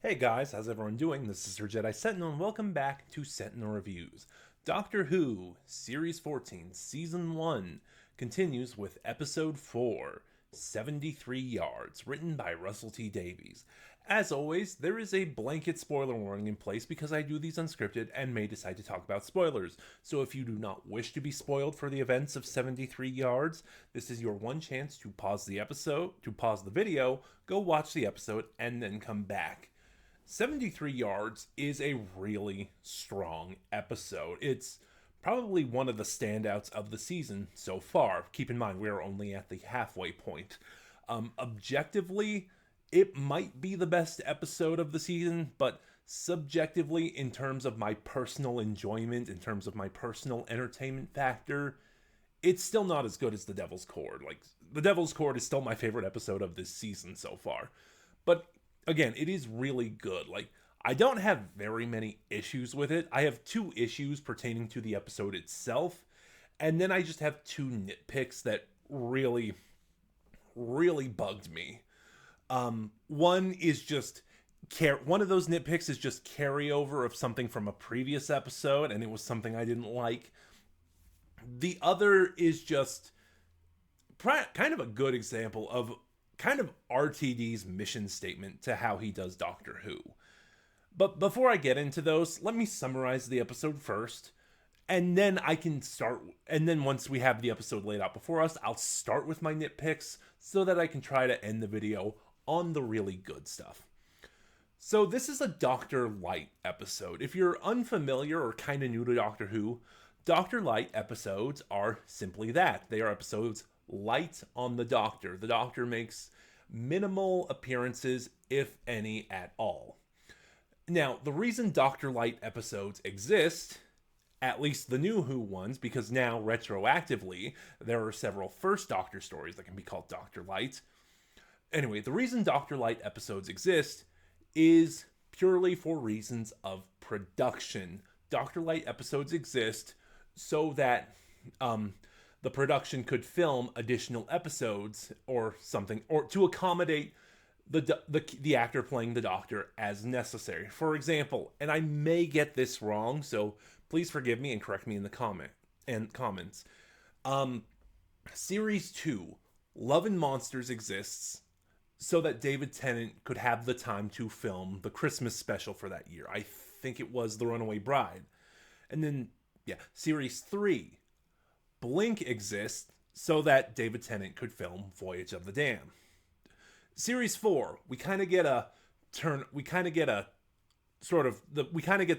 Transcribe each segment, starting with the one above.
Hey guys, how's everyone doing? This is your Jedi Sentinel, and welcome back to Sentinel Reviews. Doctor Who, Series 14, Season 1, continues with Episode 4, 73 Yards, written by Russell T. Davies. As always, there is a blanket spoiler warning in place because I do these unscripted and may decide to talk about spoilers. So if you do not wish to be spoiled for the events of 73 Yards, this is your one chance to pause the video, go watch the episode, and then come back. 73 Yards is a really strong episode. It's probably one of the standouts of the season so far. Keep in mind, we're only at the halfway point. Objectively, it might be the best episode of the season, but subjectively, in terms of my personal enjoyment, in terms of my personal entertainment factor, it's still not as good as The Devil's Cord. Like, The Devil's Cord is still my favorite episode of this season so far. But again, it is really good. Like, I don't have very many issues with it. I have two issues pertaining to the episode itself, and then I just have two nitpicks that really, really bugged me. One is just one of those nitpicks is just carryover of something from a previous episode, and it was something I didn't like. The other is just kind of a good example of kind of RTD's mission statement to how he does Doctor Who. But before I get into those, let me summarize the episode first, and then I can start, and then once we have the episode laid out before us, I'll start with my nitpicks so that I can try to end the video on the really good stuff. So this is a Dr. Light episode. If you're unfamiliar or kind of new to Doctor Who, Dr. Light episodes are simply that. They are episodes light on the Doctor. The Doctor makes minimal appearances, if any at all. Now, the reason Dr. Light episodes exist, at least the new Who ones, because now, retroactively, there are several First Doctor stories that can be called Dr. Light. Anyway, the reason Dr. Light episodes exist is purely for reasons of production. Dr. Light episodes exist so that the production could film additional episodes or something, or to accommodate the actor playing the Doctor as necessary. For example, and I may get this wrong, so please forgive me and correct me in the comments. Series 2, Love and Monsters exists so that David Tennant could have the time to film the Christmas special for that year. I think it was The Runaway Bride. And then, Series 3, Blink exists so that David Tennant could film Voyage of the Dam. Series 4, we kind of get the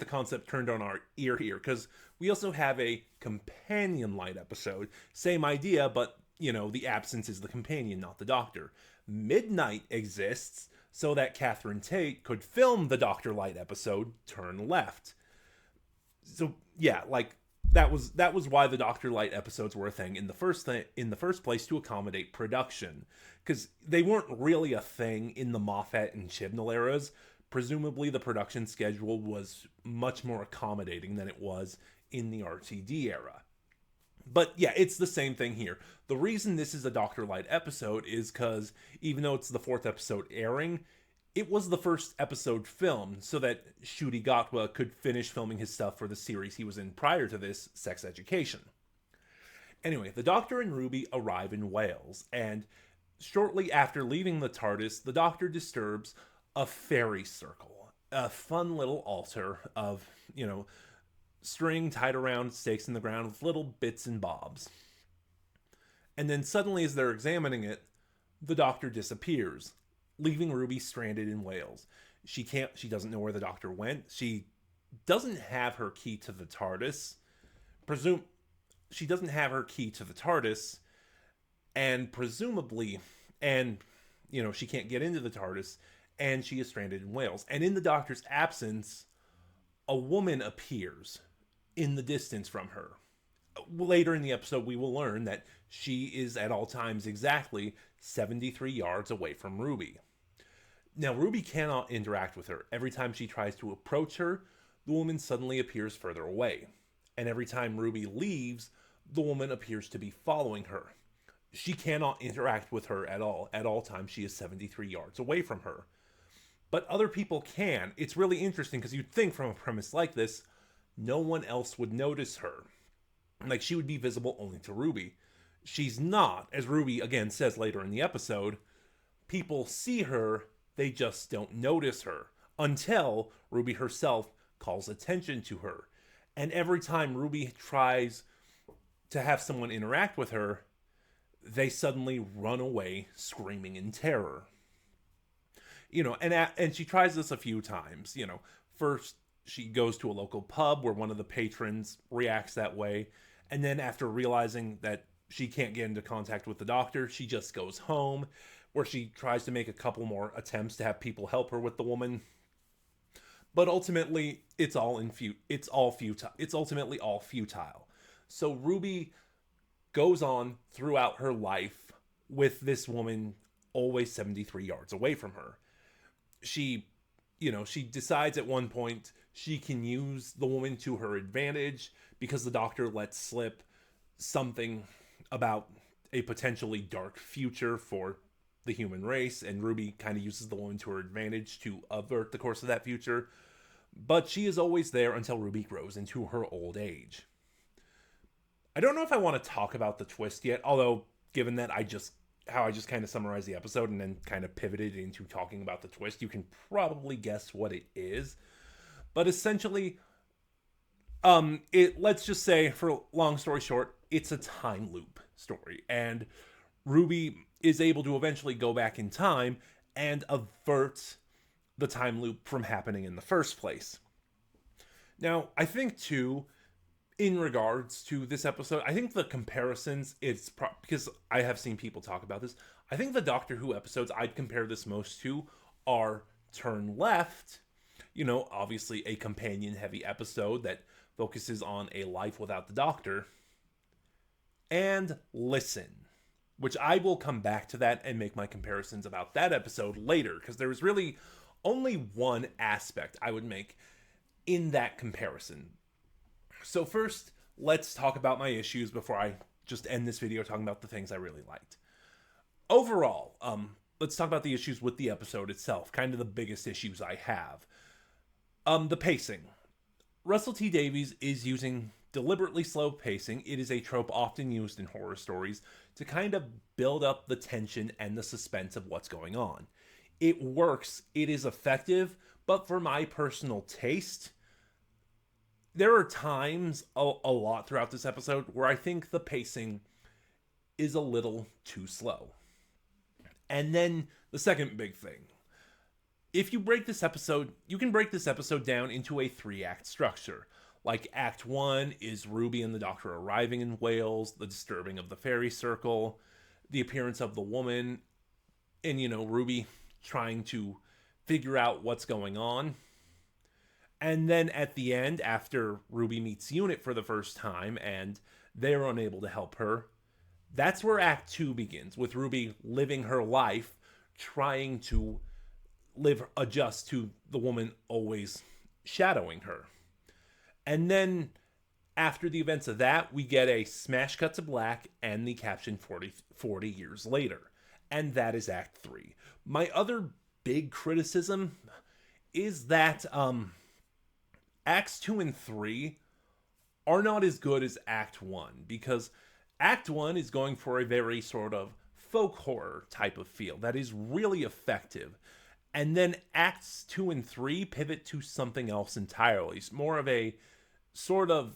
concept turned on our ear here, because we also have a companion light episode. Same idea, but, the absence is the companion, not the Doctor. Midnight exists so that Catherine Tate could film the Dr. Light episode, Turn Left. So, that was why the Dr. Light episodes were a thing in the first place, to accommodate production, because they weren't really a thing in the Moffat and Chibnall eras. Presumably, the production schedule was much more accommodating than it was in the RTD era. But yeah, it's the same thing here. The reason this is a Dr. Light episode is because even though it's the fourth episode airing, it was the first episode filmed so that Ncuti Gatwa could finish filming his stuff for the series he was in prior to this, Sex Education. Anyway, the Doctor and Ruby arrive in Wales, and shortly after leaving the TARDIS, the Doctor disturbs a fairy circle. A fun little altar of, string tied around stakes in the ground with little bits and bobs. And then suddenly, as they're examining it, the Doctor disappears, leaving Ruby stranded in Wales. She doesn't know where the Doctor went. She doesn't have her key to the TARDIS. She doesn't have her key to the TARDIS, and presumably, she can't get into the TARDIS, and she is stranded in Wales. And in the Doctor's absence, a woman appears in the distance from her. Later in the episode, we will learn that she is at all times exactly 73 yards away from Ruby. Now, Ruby cannot interact with her. Every time she tries to approach her, the woman suddenly appears further away. And every time Ruby leaves, the woman appears to be following her. She cannot interact with her at all. At all times, she is 73 yards away from her. but other people can. It's really interesting because you'd think from a premise like this, no one else would notice her. Like, she would be visible only to Ruby. She's not, as Ruby again says later in the episode. People see her, they just don't notice her until Ruby herself calls attention to her. And every time Ruby tries to have someone interact with her, they suddenly run away screaming in terror. And she tries this a few times. First she goes to a local pub where one of the patrons reacts that way, and then after realizing that she can't get into contact with the doctor, she just goes home, where she tries to make a couple more attempts to have people help her with the woman. But ultimately, it's ultimately all futile. So Ruby goes on throughout her life with this woman always 73 yards away from her. She decides at one point she can use the woman to her advantage because the doctor lets slip something about a potentially dark future for the human race, and Ruby kind of uses the woman to her advantage to avert the course of that future. But she is always there until Ruby grows into her old age. I don't know if I want to talk about the twist yet, although given that I just kind of summarized the episode and then kind of pivoted into talking about the twist, you can probably guess what it is. But essentially, let's just say, for long story short, it's a time loop story, and Ruby is able to eventually go back in time and avert the time loop from happening in the first place. Now, I think too, in regards to this episode, I think the comparisons, because I have seen people talk about this, I think the Doctor Who episodes I'd compare this most to are Turn Left, obviously a companion-heavy episode that focuses on a life without the Doctor, and Listen, which I will come back to that and make my comparisons about that episode later, because there was really only one aspect I would make in that comparison. So first, let's talk about my issues before I just end this video talking about the things I really liked. Overall, let's talk about the issues with the episode itself, kind of the biggest issues I have. The pacing. Russell T Davies is using deliberately slow pacing. It is a trope often used in horror stories to kind of build up the tension and the suspense of what's going on. It works, it is effective, but for my personal taste, there are times, a lot throughout this episode, where I think the pacing is a little too slow. And then the second big thing. If you break this episode, you can break this episode down into a 3-act structure. Like Act 1 is Ruby and the Doctor arriving in Wales, the disturbing of the fairy circle, the appearance of the woman, and, Ruby trying to figure out what's going on. And then at the end, after Ruby meets Unit for the first time and they're unable to help her, that's where Act 2 begins, with Ruby living her life, trying to adjust to the woman always shadowing her. And then after the events of that, we get a smash cut to black and the caption 40 years later. And that is Act 3. My other big criticism is that Acts 2 and 3 are not as good as Act 1, because Act 1 is going for a very sort of folk horror type of feel that is really effective. And then Acts 2 and 3 pivot to something else entirely. It's more of a sort of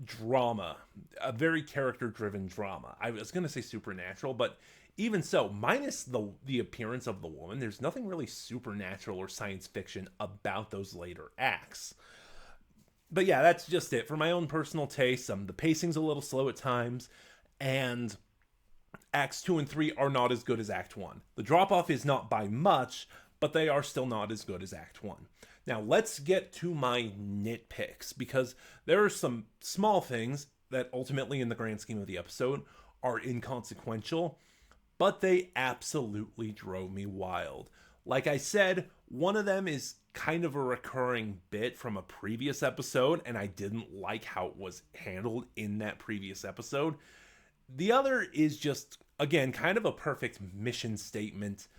drama, a very character-driven drama. I was going to say supernatural, but even so, minus the appearance of the woman, there's nothing really supernatural or science fiction about those later acts. But yeah, that's just it. For my own personal taste, the pacing's a little slow at times, and Acts 2 and 3 are not as good as Act 1. The drop-off is not by much, but they are still not as good as Act 1. Now, let's get to my nitpicks, because there are some small things that ultimately, in the grand scheme of the episode, are inconsequential, but they absolutely drove me wild. Like I said, one of them is kind of a recurring bit from a previous episode, and I didn't like how it was handled in that previous episode. The other is just, again, kind of a perfect mission statement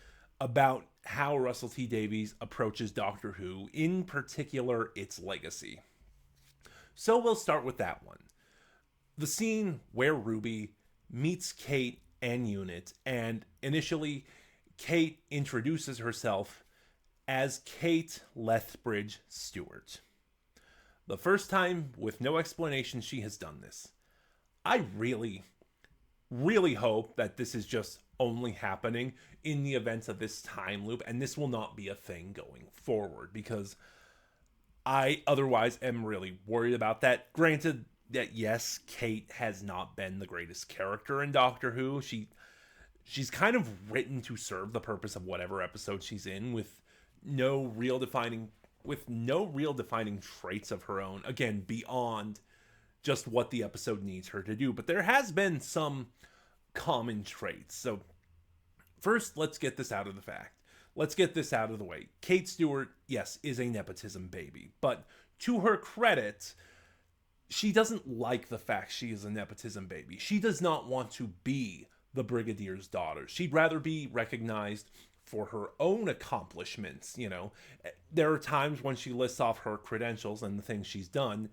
about how Russell T Davies approaches Doctor Who, in particular its legacy. So we'll start with that one. The scene where Ruby meets Kate and Unit, and initially Kate introduces herself as Kate Lethbridge Stewart. The first time, with no explanation, she has done this. I really, really hope that this is just only happening in the events of this time loop, and this will not be a thing going forward, because I otherwise am really worried about that. Granted that, yes, Kate has not been the greatest character in Doctor Who. She's kind of written to serve the purpose of whatever episode she's in, with no real defining traits of her own, again, beyond just what the episode needs her to do. But there has been some common traits. So first, let's get this out of the way. Kate Stewart, yes, is a nepotism baby, but to her credit, she doesn't like the fact she is a nepotism baby. She does not want to be the Brigadier's daughter. She'd rather be recognized for her own accomplishments. There are times when she lists off her credentials and the things she's done.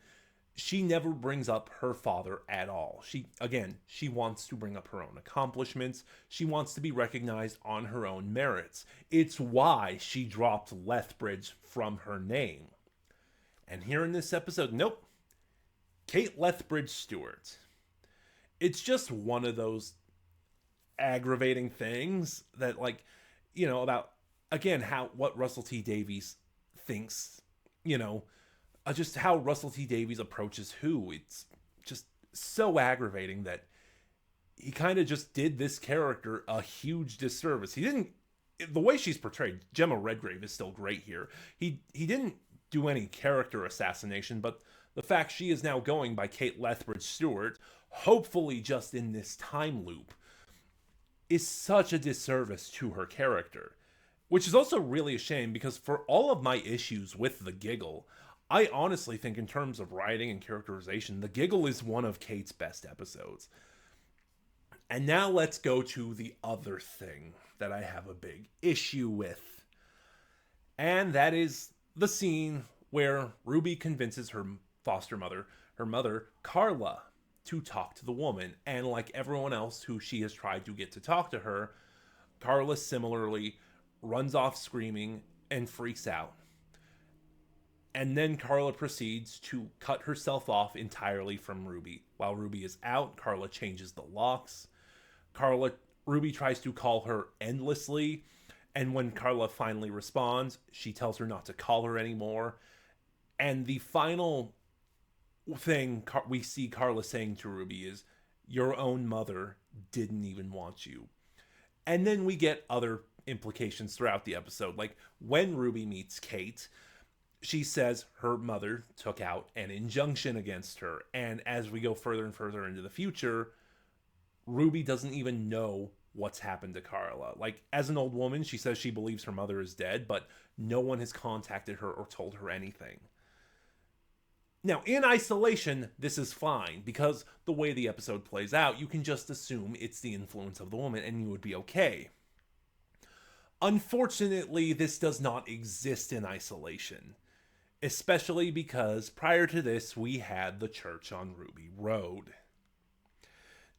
She never brings up her father at all. She wants to bring up her own accomplishments. She wants to be recognized on her own merits. It's why she dropped Lethbridge from her name. And here in this episode, nope. Kate Lethbridge Stewart. It's just one of those aggravating things that, about, again, what Russell T Davies thinks, just how Russell T Davies approaches Who. It's just so aggravating that he kind of just did this character a huge disservice. The way she's portrayed, Gemma Redgrave is still great here. He didn't do any character assassination, but the fact she is now going by Kate Lethbridge Stewart, hopefully just in this time loop, is such a disservice to her character. Which is also really a shame, because for all of my issues with The Giggle, I honestly think in terms of writing and characterization, The Giggle is one of Kate's best episodes. And now let's go to the other thing that I have a big issue with. And that is the scene where Ruby convinces her foster mother, Carla, to talk to the woman. And like everyone else who she has tried to get to talk to her, Carla similarly runs off screaming and freaks out. And then Carla proceeds to cut herself off entirely from Ruby. While Ruby is out, Carla changes the locks. Ruby tries to call her endlessly, and when Carla finally responds, she tells her not to call her anymore. And the final thing we see Carla saying to Ruby is, "Your own mother didn't even want you." And then we get other implications throughout the episode. Like when Ruby meets Kate, she says her mother took out an injunction against her. And as we go further and further into the future, Ruby doesn't even know what's happened to Carla. Like, as an old woman, she says she believes her mother is dead, but no one has contacted her or told her anything. Now, in isolation, this is fine, because the way the episode plays out, you can just assume it's the influence of the woman and you would be okay. Unfortunately, this does not exist in isolation, especially because prior to this, we had the church on Ruby Road.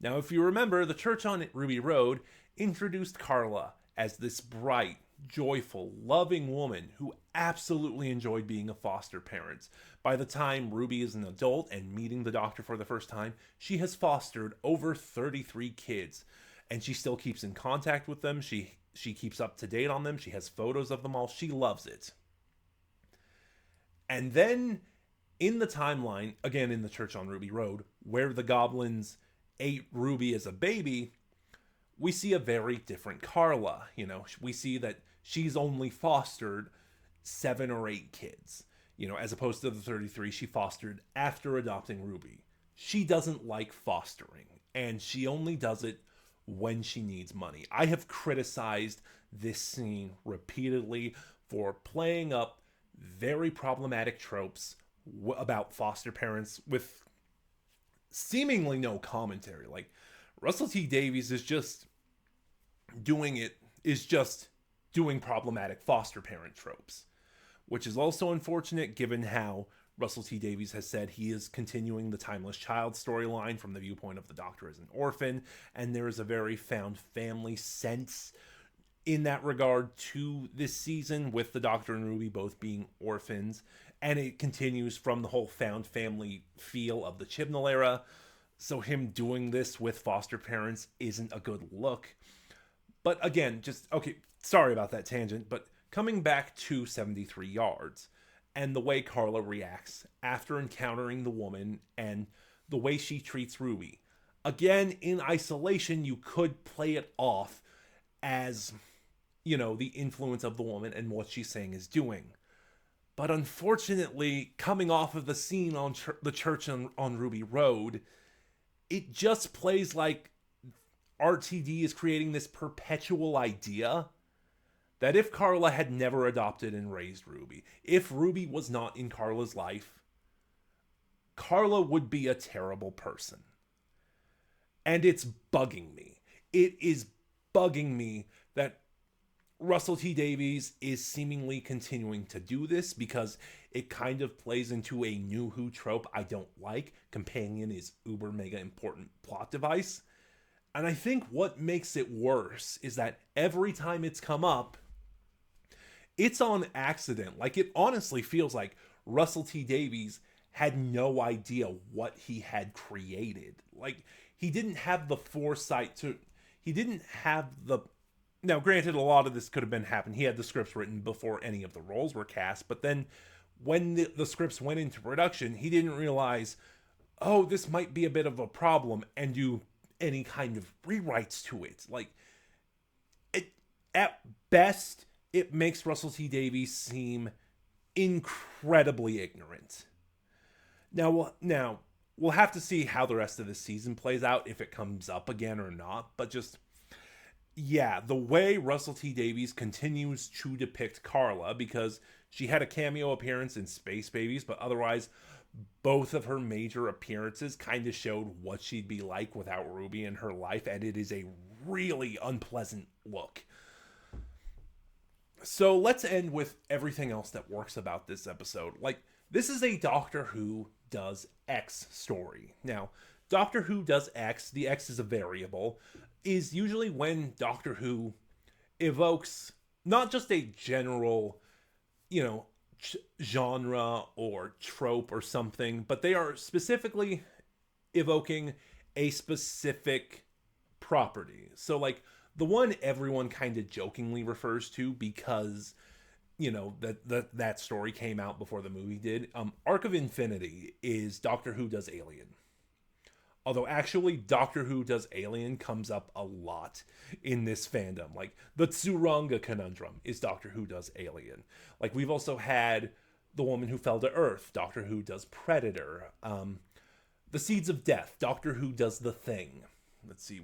Now, if you remember, the church on Ruby Road introduced Carla as this bright, joyful, loving woman who absolutely enjoyed being a foster parent. By the time Ruby is an adult and meeting the doctor for the first time, she has fostered over 33 kids, and she still keeps in contact with them. She keeps up to date on them. She has photos of them all. She loves it. And then in the timeline, again in the church on Ruby Road, where the goblins ate Ruby as a baby, we see a very different Carla. We see that she's only fostered 7 or 8 kids, as opposed to the 33 she fostered after adopting Ruby. She doesn't like fostering, and she only does it when she needs money. I have criticized this scene repeatedly for playing up very problematic tropes about foster parents with seemingly no commentary. Like, Russell T Davies is just doing problematic foster parent tropes, which is also unfortunate given how Russell T Davies has said he is continuing the Timeless Child storyline from the viewpoint of the Doctor as an orphan, and there is a very found family sense in that regard to this season, with the Doctor and Ruby both being orphans, and it continues from the whole found family feel of the Chibnall era. So him doing this with foster parents isn't a good look. But again, okay, sorry about that tangent, but coming back to 73 Yards and the way Carla reacts after encountering the woman and the way she treats Ruby. Again, in isolation, you could play it off as, the influence of the woman and what she's saying is doing. But unfortunately, coming off of the scene on the church on Ruby Road, it just plays like RTD is creating this perpetual idea that if Carla had never adopted and raised Ruby, if Ruby was not in Carla's life, Carla would be a terrible person. And it's bugging me. It is bugging me that Russell T Davies is seemingly continuing to do this, because it kind of plays into a New Who trope I don't like. Companion is uber mega important plot device. And I think what makes it worse is that every time it's come up, it's on accident. Like, it honestly feels like Russell T Davies had no idea what he had created. Like, he didn't have the foresight to... He didn't have the... Now, granted, a lot of this could have been happened. He had the scripts written before any of the roles were cast, but then when the scripts went into production, he didn't realize, oh, this might be a bit of a problem, and do any kind of rewrites to it. Like, at best, it makes Russell T Davies seem incredibly ignorant. Now, we'll have to see how the rest of the season plays out, if it comes up again or not, but just... Yeah, the way Russell T Davies continues to depict Carla, because she had a cameo appearance in Space Babies, but otherwise both of her major appearances kind of showed what she'd be like without Ruby in her life, and it is a really unpleasant look. So let's end with everything else that works about this episode. Like, this is a Doctor Who Does X story. Now, Doctor Who Does X, the X is a variable, is usually when Doctor Who evokes not just a general, genre or trope or something, but they are specifically evoking a specific property. So, like, the one everyone kind of jokingly refers to because, that story came out before the movie did, Arc of Infinity is Doctor Who Does Alien. Although, actually, Doctor Who Does Alien comes up a lot in this fandom. Like, the Tsuranga conundrum is Doctor Who Does Alien. Like, we've also had The Woman Who Fell to Earth, Doctor Who Does Predator. The Seeds of Death, Doctor Who Does The Thing. Let's see,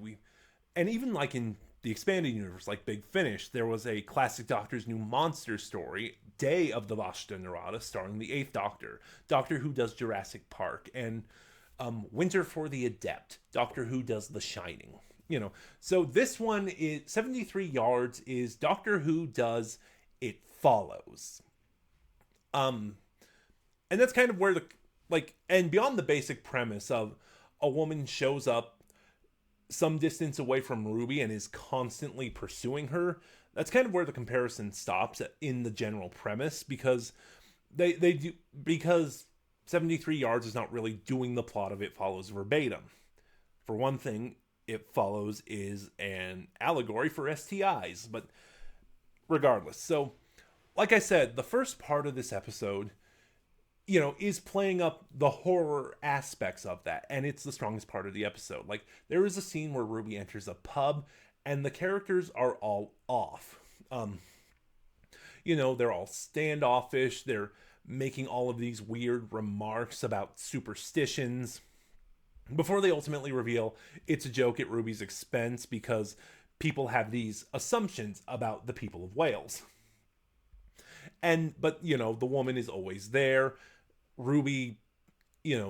and even, like, in the expanded universe, like Big Finish, there was a classic Doctor's New Monster story, Day of the Vashta Nerada, starring the 8th Doctor. Doctor Who Does Jurassic Park, and... Winter for the Adept, Doctor Who Does The Shining. So this one is 73 Yards is Doctor Who Does It Follows. And that's kind of where and beyond the basic premise of a woman shows up some distance away from Ruby and is constantly pursuing her, that's kind of where the comparison stops in the general premise, because because 73 Yards is not really doing the plot of It Follows verbatim. For one thing, It Follows is an allegory for STIs, but regardless. So, like I said, the first part of this episode, is playing up the horror aspects of that, and it's the strongest part of the episode. Like, there is a scene where Ruby enters a pub, and the characters are all off. They're all standoffish, they're making all of these weird remarks about superstitions before they ultimately reveal it's a joke at Ruby's expense because people have these assumptions about the people of Wales. But the woman is always there. Ruby,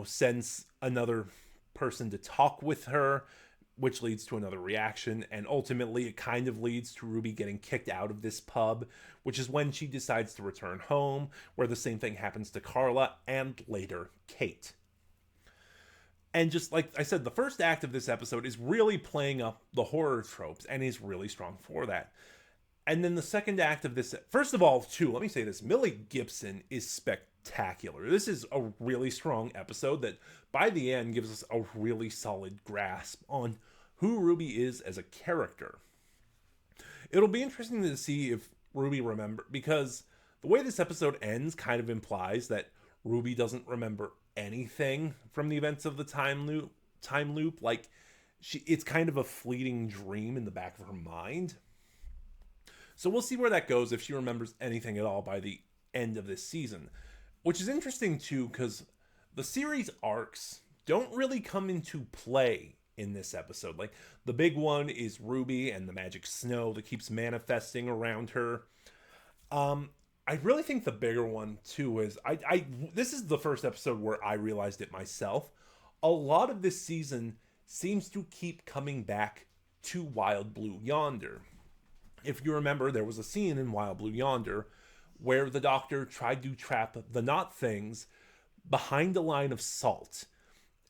sends another person to talk with her, which leads to another reaction, and ultimately it kind of leads to Ruby getting kicked out of this pub, which is when she decides to return home, where the same thing happens to Carla and later Kate. And just like I said, the first act of this episode is really playing up the horror tropes and is really strong for that. And then the second act of this, first of all, too, let me say this, Millie Gibson is spectacular. This is a really strong episode that by the end gives us a really solid grasp on who Ruby is as a character. It'll be interesting to see if Ruby because the way this episode ends kind of implies that Ruby doesn't remember anything from the events of the time loop. Like, it's kind of a fleeting dream in the back of her mind. So we'll see where that goes, if she remembers anything at all by the end of this season. Which is interesting too, because the series arcs don't really come into play in this episode. Like, the big one is Ruby and the magic snow that keeps manifesting around her. I really think the bigger one too is this is the first episode where I realized it myself. A lot of this season seems to keep coming back to Wild Blue Yonder. If you remember, there was a scene in Wild Blue Yonder where the Doctor tried to trap the Not Things behind a line of salt.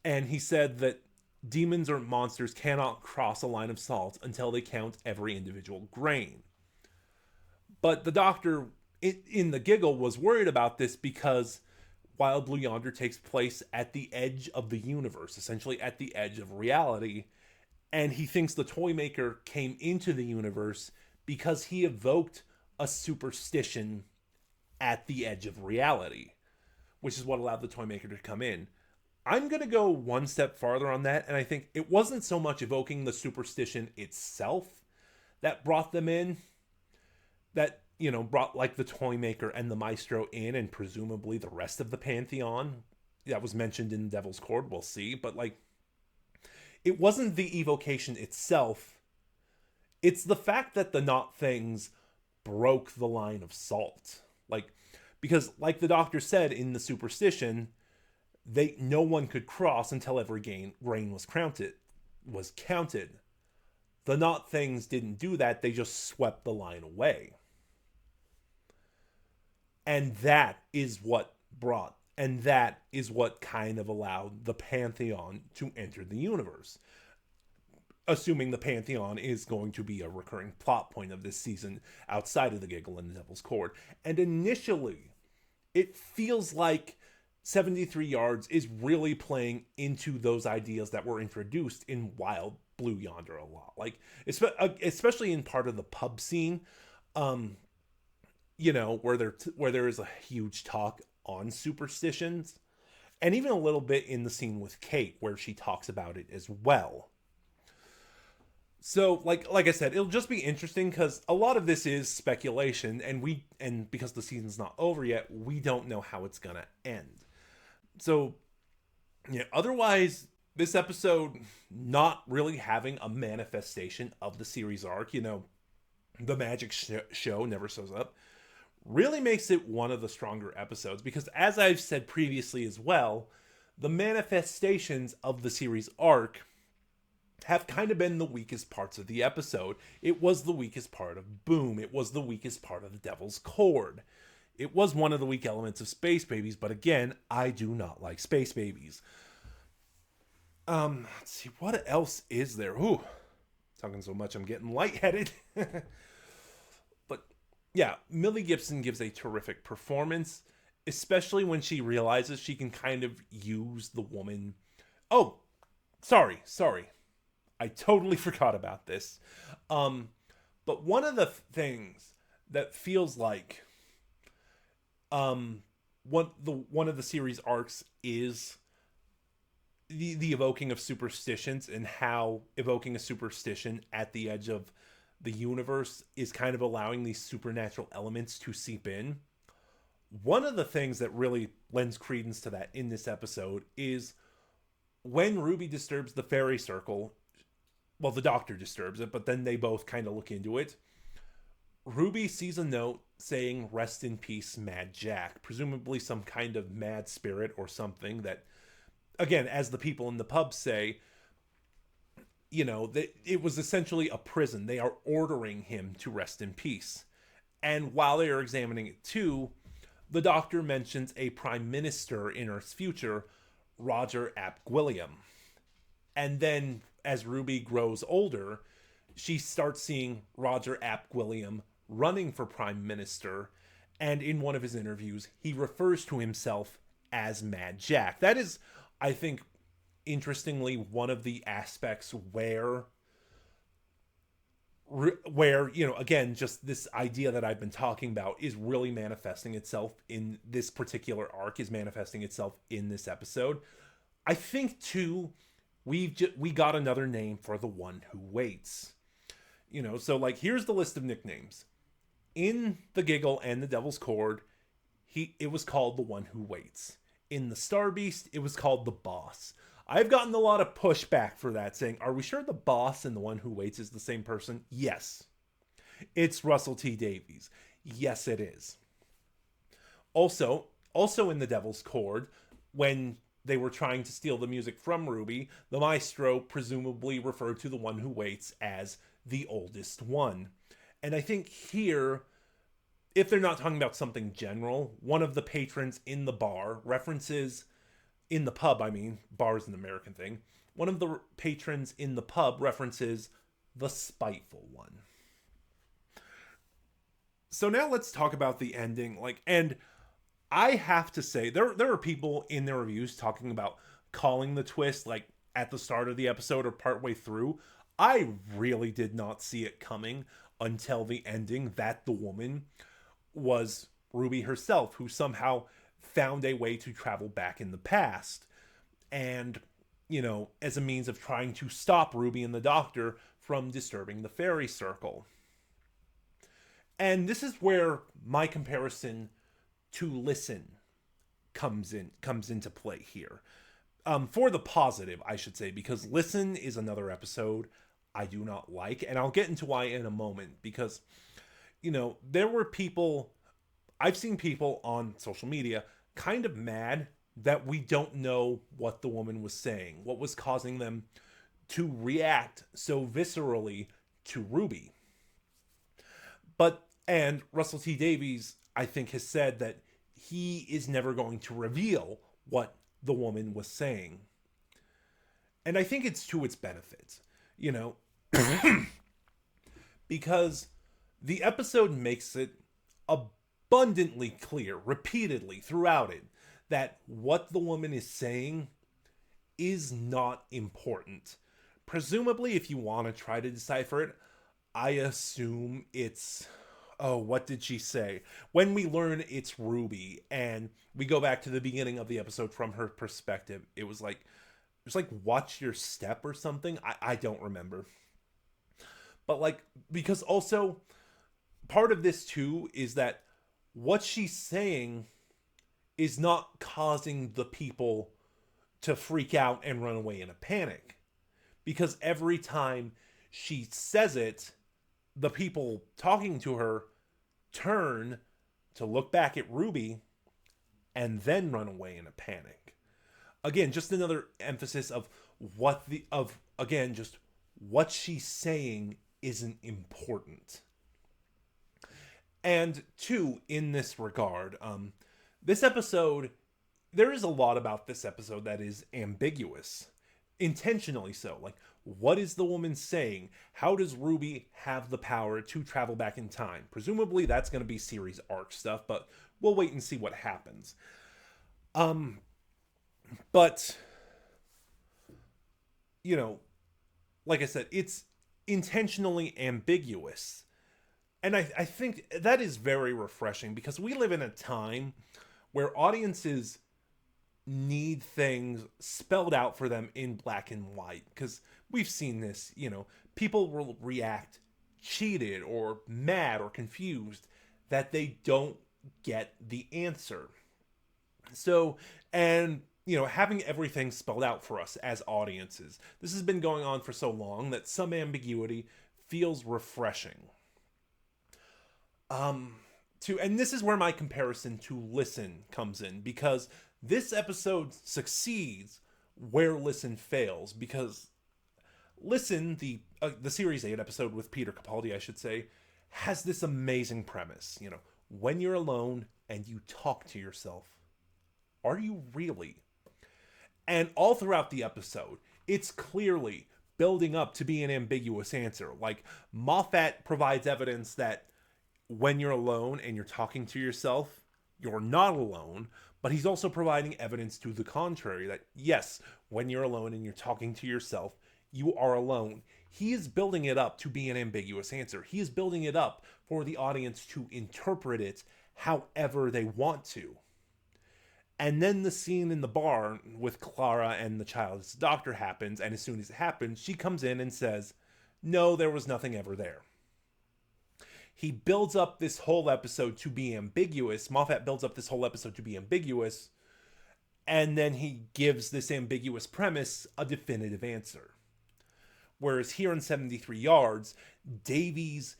And he said that demons or monsters cannot cross a line of salt until they count every individual grain. But the Doctor, in the giggle, was worried about this because Wild Blue Yonder takes place at the edge of the universe, essentially at the edge of reality. And he thinks the Toymaker came into the universe because he evoked a superstition at the edge of reality, which is what allowed the Toymaker to come in. I'm going to go one step farther on that, and I think it wasn't so much evoking the superstition itself that brought them in, that, you know, brought like the Toymaker and the Maestro in, and presumably the rest of the Pantheon that was mentioned in Devil's Cord, we'll see, but like, it wasn't the evocation itself, it's the fact that the Not Things broke the line of salt. Like, because like the Doctor said in the superstition, no one could cross until every grain was counted. The Not Things didn't do that, they just swept the line away. And that is what kind of allowed the Pantheon to enter the universe. Assuming the Pantheon is going to be a recurring plot point of this season outside of the Giggle and the Devil's Cord. And initially, it feels like 73 Yards is really playing into those ideas that were introduced in Wild Blue Yonder a lot. Like, especially in part of the pub scene, you know, where there is a huge talk on superstitions, and even a little bit in the scene with Kate where she talks about it as well. So, like I said, it'll just be interesting because a lot of this is speculation, and because the season's not over yet, we don't know how it's gonna end. So, yeah, otherwise, this episode not really having a manifestation of the series arc, you know, the magic show never shows up, really makes it one of the stronger episodes, because as I've said previously as well, the manifestations of the series arc have kind of been the weakest parts of the episode. It was the weakest part of Boom. It was the weakest part of the Devil's Cord. It was one of the weak elements of Space Babies, but again, I do not like Space Babies. Let's see, what else is there? Ooh, talking so much I'm getting lightheaded. But yeah, Millie Gibson gives a terrific performance, especially when she realizes she can kind of use the woman. Oh, sorry. I totally forgot about this. But one of the things that feels like one of the series arcs is the evoking of superstitions, and how evoking a superstition at the edge of the universe is kind of allowing these supernatural elements to seep in. One of the things that really lends credence to that in this episode is when Ruby disturbs the fairy circle. Well, the Doctor disturbs it, but then they both kind of look into it. Ruby sees a note saying, "Rest in peace, Mad Jack." Presumably some kind of mad spirit or something that, again, as the people in the pub say, it was essentially a prison. They are ordering him to rest in peace. And while they are examining it too, the doctor mentions a prime minister in Earth's future, Roger Ap Gwilliam. And then as Ruby grows older, she starts seeing Roger Ap Gwilliam running for prime minister. And in one of his interviews, he refers to himself as Mad Jack. That is, I think, interestingly, one of the aspects where again, just this idea that I've been talking about is really manifesting itself in this particular arc, is manifesting itself in this episode. I think too, we got another name for the one who waits. So like, here's the list of nicknames. In The Giggle and the Devil's Cord, it was called the one who waits. In the Star Beast, it was called the boss. I've gotten a lot of pushback for that, saying, are we sure the boss and the one who waits is the same person? Yes. It's Russell T Davies. Yes, it is. Also in The Devil's Cord, when they were trying to steal the music from Ruby, the maestro presumably referred to the one who waits as the oldest one. And I think here, if they're not talking about something general, one of the patrons in the bar references, in the pub, I mean, bar is an American thing. One of the patrons in the pub references the spiteful one. So now let's talk about the ending. And I have to say, there are people in their reviews talking about calling the twist at the start of the episode or partway through. I really did not see it coming until the ending, that the woman was Ruby herself, who somehow found a way to travel back in the past. And, as a means of trying to stop Ruby and the Doctor from disturbing the fairy circle. And this is where my comparison to Listen comes into play here. For the positive, I should say, because Listen is another episode I do not like, and I'll get into why in a moment, because, there were people, I've seen people on social media kind of mad that we don't know what the woman was saying, what was causing them to react so viscerally to Ruby. And Russell T Davies, I think, has said that he is never going to reveal what the woman was saying. And I think it's to its benefit, because the episode makes it abundantly clear, repeatedly throughout it, that what the woman is saying is not important. Presumably, if you want to try to decipher it, I assume it's, what did she say? When we learn it's Ruby, and we go back to the beginning of the episode from her perspective, it was like watch your step or something. I don't remember. But because also part of this too is that what she's saying is not causing the people to freak out and run away in a panic. Because every time she says it, the people talking to her turn to look back at Ruby and then run away in a panic. Again, just another emphasis of what she's saying isn't important. And two, in this regard, this episode, there is a lot about this episode that is ambiguous. Intentionally so. What is the woman saying? How does Ruby have the power to travel back in time? Presumably that's going to be series arc stuff, but we'll wait and see what happens. But, like I said, it's intentionally ambiguous. And I think that is very refreshing, because we live in a time where audiences need things spelled out for them in black and white. Because we've seen this, people will react cheated or mad or confused that they don't get the answer. So, and having everything spelled out for us as audiences, this has been going on for so long that some ambiguity feels refreshing. And this is where my comparison to Listen comes in, because this episode succeeds where Listen fails, because Listen, the Series 8 episode with Peter Capaldi, I should say, has this amazing premise. You know, when you're alone and you talk to yourself, are you really? And all throughout the episode, it's clearly building up to be an ambiguous answer. Like, Moffat provides evidence that when you're alone and you're talking to yourself, you're not alone, but he's also providing evidence to the contrary that, yes, when you're alone and you're talking to yourself, you are alone. He is building it up to be an ambiguous answer. He is building it up for the audience to interpret it however they want to. And then the scene in the bar with Clara and the child's doctor happens, and as soon as it happens, she comes in and says, no, there was nothing ever there. He builds up this whole episode to be ambiguous. Moffat builds up this whole episode to be ambiguous, and then he gives this ambiguous premise a definitive answer. Whereas here in 73 Yards, Davies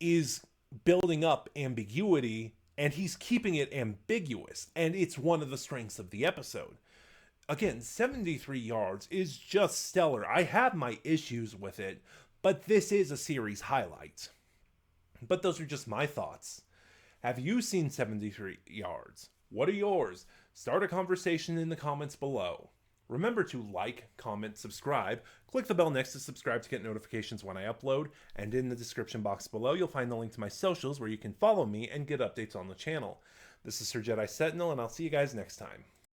is building up ambiguity, and he's keeping it ambiguous, and it's one of the strengths of the episode. Again, 73 Yards is just stellar. I have my issues with it, but this is a series highlight. But those are just my thoughts. Have you seen 73 Yards? What are yours? Start a conversation in the comments below. Remember to like, comment, subscribe. Click the bell next to subscribe to get notifications when I upload. And in the description box below, you'll find the link to my socials where you can follow me and get updates on the channel. This is Sir Jedi Sentinel, and I'll see you guys next time.